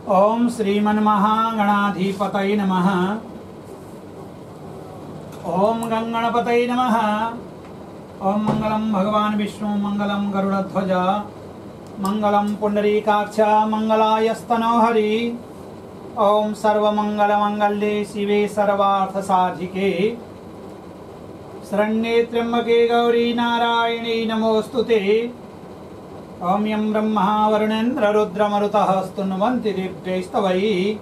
ओम श्रीमन्महागणाधिपतये नमः। ओम गंगणपतये नमः। ओम मंगलम भगवान विष्णु मंगलम गरुड़ध्वज मंगलम पुंडरीकाक्ष मंगलायस्तनो हरि। ओम सर्वमंगलमंगल्ये शिवे सर्वार्थसाधिके शरण्ये त्र्यंबके गौरी नारायणी नमोस्तुते। ओम यं ब्रह्मा वरुणेन्द्र रुद्रमरुतः स्तुन्वन्ति दिव्यैस्तवैः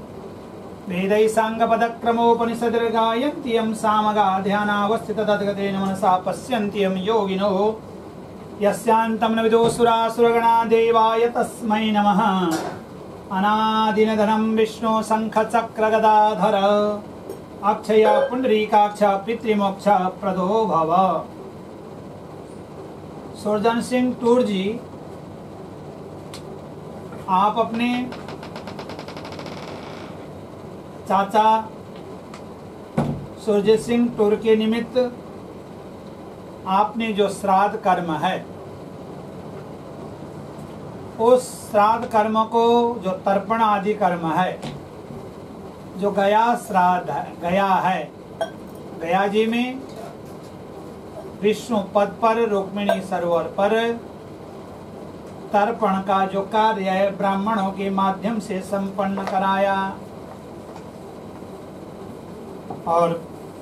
वेदैः साङ्गपदक्रमोपनिषद्गायन्ति यं सामगा ध्यानावस्थिततद्गतेन मनसा पश्यन्ति यं योगिनो यस्यान्तं न विदुः देवाय तस्मै नमः। अनादिनधनं विष्णु शङ्खचक्रगदाधर अक्षय पुंडरीकाक्ष पितृमोक्ष प्रदो भव। सुरजन सिंह टूर जी, आप अपने चाचा सुरजीत सिंह टूर के निमित्त आपने जो श्राद्ध कर्म है, उस श्राद्ध कर्म को जो तर्पण आदि कर्म है, जो गया श्राद्ध है, गया जी में विष्णु पद पर रुक्मिणी सरोवर पर तर्पण का जो कार्य है ब्राह्मणों के माध्यम से संपन्न कराया। और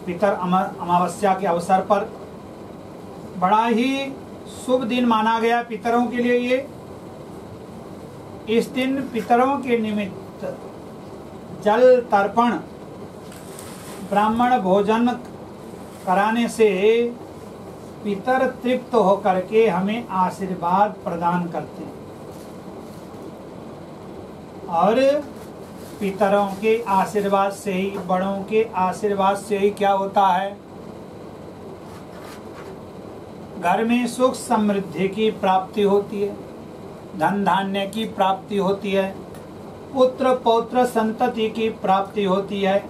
पितर अमावस्या के अवसर पर बड़ा ही शुभ दिन माना गया पितरों के लिए। ये इस दिन पितरों के निमित्त जल तर्पण ब्राह्मण भोजन कराने से पितर तृप्त होकर के हमें आशीर्वाद प्रदान करते हैं। और पितरों के आशीर्वाद से ही, बड़ों के आशीर्वाद से ही क्या होता है, घर में सुख समृद्धि की प्राप्ति होती है, धन धान्य की प्राप्ति होती है, पुत्र पौत्र संतति की प्राप्ति होती है।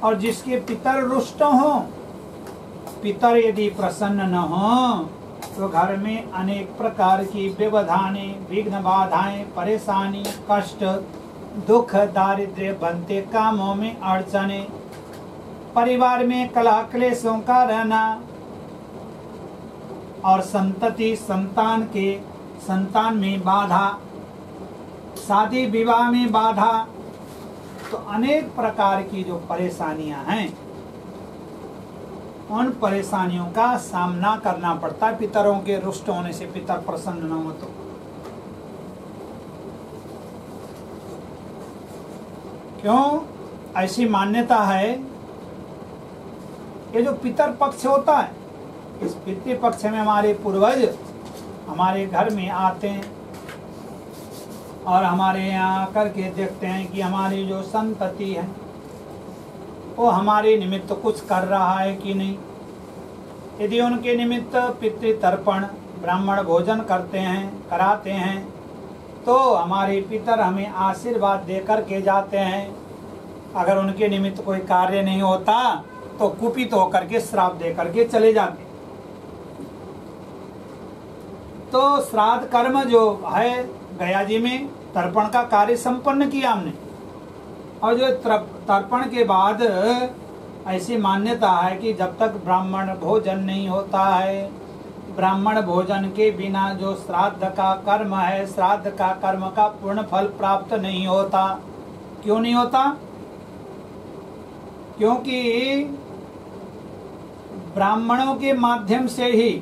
और जिसके पितर रुष्ट हों, पितर यदि प्रसन्न न हो, तो घर में अनेक प्रकार की व्यवधानें, विघ्न बाधाएं, परेशानी, कष्ट, दुख, दारिद्र्य बनते, कामों में अड़चने, परिवार में कलह क्लेशों का रहना, और संतति संतान में बाधा, शादी विवाह में बाधा, तो अनेक प्रकार की जो परेशानियां हैं, उन परेशानियों का सामना करना पड़ता है पितरों के रुष्ट होने से। पितर प्रसन्न न हो तो क्यों ऐसी मान्यता है। ये जो पितर पक्ष होता है, इस पितृ पक्ष में हमारे पूर्वज हमारे घर में आते हैं और हमारे यहाँ आकर के देखते हैं कि हमारी जो संतति है वो हमारे निमित्त कुछ कर रहा है कि नहीं। यदि उनके निमित्त पितृ तर्पण ब्राह्मण भोजन कराते हैं, तो हमारे पितर हमें आशीर्वाद देकर के जाते हैं। अगर उनके निमित्त कोई कार्य नहीं होता तो कुपित होकर के श्राप देकर के चले जाते। तो श्राद्ध कर्म जो है, गया जी में तर्पण का कार्य संपन्न किया हमने। और जो तर्पण के बाद ऐसी मान्यता है कि जब तक ब्राह्मण भोजन नहीं होता है, ब्राह्मण भोजन के बिना जो श्राद्ध का कर्म है, श्राद्ध का कर्म का पूर्ण फल प्राप्त नहीं होता। क्यों नहीं होता? क्योंकि ब्राह्मणों के माध्यम से ही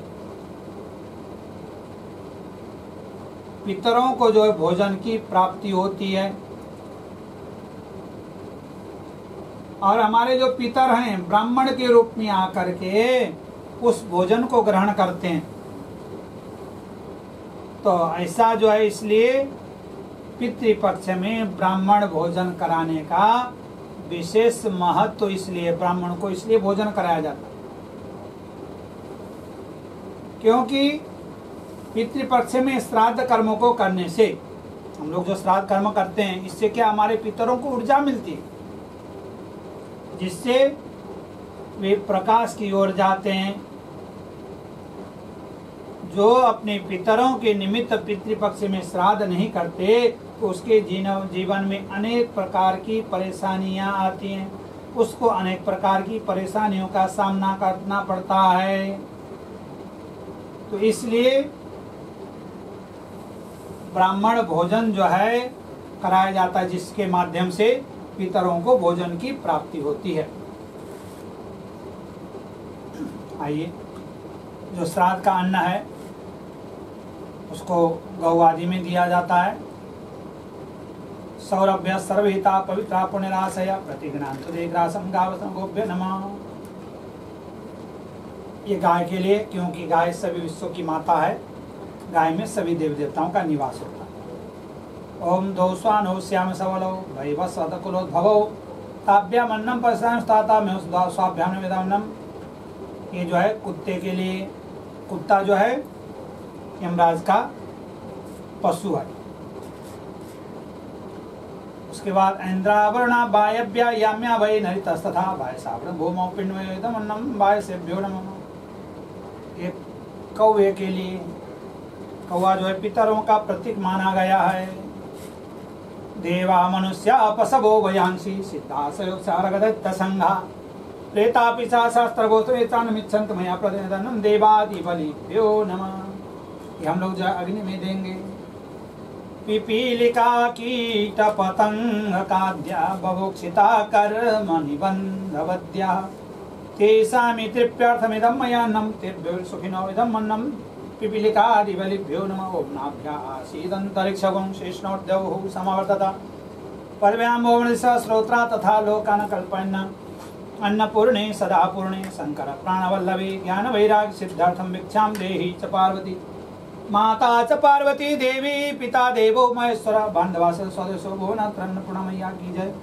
पितरों को जो है भोजन की प्राप्ति होती है। और हमारे जो पितर हैं ब्राह्मण के रूप में आकर के उस भोजन को ग्रहण करते हैं। तो ऐसा जो है, इसलिए पितृपक्ष में ब्राह्मण भोजन कराने का विशेष महत्व, तो इसलिए ब्राह्मण को इसलिए भोजन कराया जाता है क्योंकि पितृपक्ष में श्राद्ध कर्मों को करने से, हम लोग जो श्राद्ध कर्म करते हैं, इससे क्या हमारे पितरों को ऊर्जा मिलती है, जिससे वे प्रकाश की ओर जाते हैं। जो अपने पितरों के निमित्त पितृपक्ष में श्राद्ध नहीं करते, तो उसके जीवन में अनेक प्रकार की परेशानियां आती हैं, उसको अनेक प्रकार की परेशानियों का सामना करना पड़ता है। तो इसलिए ब्राह्मण भोजन जो है कराया जाता है, जिसके माध्यम से पितरों को भोजन की प्राप्ति होती है। आइए, जो श्राद्ध का अन्न है उसको गौ आदि में दिया जाता है। सौरभ्य सर्वहिता पवित्रा पुण्यराशय प्रतिघ्नांत देग्रासम गावसम गोभ्य नमः। ये गाय के लिए, क्योंकि गाय सभी विश्व की माता है, गाय में सभी देवी देवताओं का निवास होता है। ओम दो स्वानो श्याम सबलो भैवस्वतकुलोद्भवो ताभ्याम अन्नम पश्याम स्थाता में स्वाभ्याम वेदान्नम। ये जो है कुत्ते के लिए, कुत्ता जो है यमराज का पशु है। उसके बाद इंद्रावरणा वायव्या याम्या वै नरितस्तथा वायसावरण भूमौ पिण्डमेदम अन्नम वायसेभ्यो नमः। ये कौवे के लिए, कौवा जो है पितरों का प्रतीक माना गया है। देवा मनुष्या पशवो वयांसी सिद्धासयोगसारगदत्त संघा प्रेता पिशाच शास्त्रगोस्त्रेतान्मिच्छन्त मया प्रदन्नम देवादि बलिभ्यो नमः। ये हम लोग जो अग्नि में देंगे। पिपीलिका कीट पतंग काद्या बभुक्षिता कर्म निबंधवद्या तेषामि तृप्यर्थमिदं मयान्नं तेभ्यो सुखिनो इदं अन्नं पिपीलिकादि बलिभ्यो नमः। ओम नाभ्या आसीदन्तरिक्षगुं शेषणोर्द्यौः समावर्तता पर्व्यां भुवनस्य श्रोत्रा तथा लोकान् कल्पयन् अन्नपूर्णे सदा पूर्णे शंकर प्राणवल्लभे ज्ञान वैराग्य सिद्धार्थं भिक्षां देहि च पार्वती माता च पार्वती देवी पिता देवो महेश्वर बांधवास स्वदेशो भुवनाथ अन्नपूर्णा मैया की जय।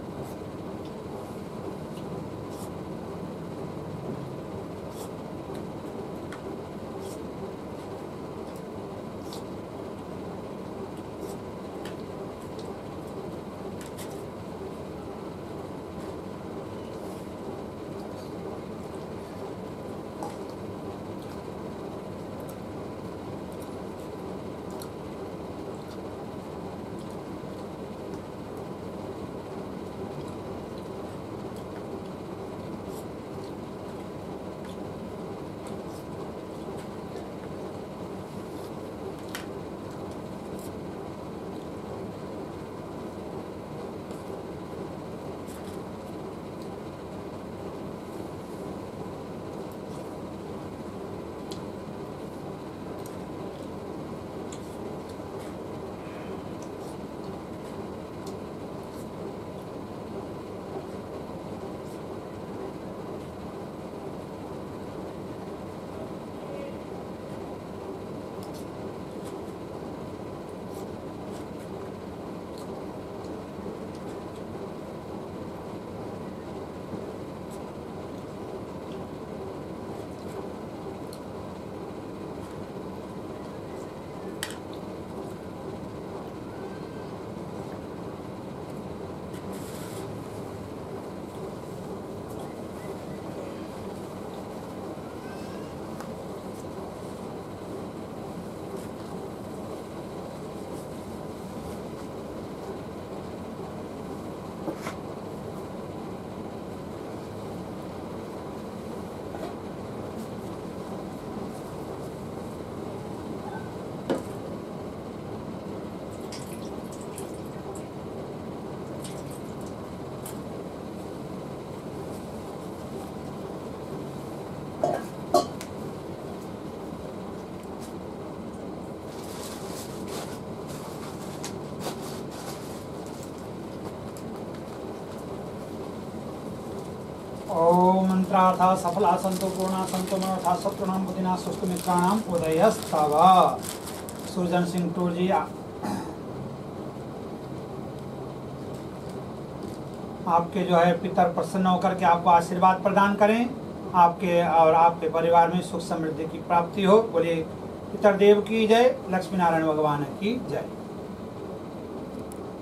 ओम मंत्रार्था सफला संतो पूर्णा संतो मनोरथा शत्रुनाम बुद्धिना सुस्तु मित्राणाम उदयस्तव। सुरजन सिंह टूर जी, आपके जो है पितर प्रसन्न होकर के आपको आशीर्वाद प्रदान करें, आपके और आपके परिवार में सुख समृद्धि की प्राप्ति हो। बोलिए पितर देव की जय, लक्ष्मी नारायण भगवान की जय।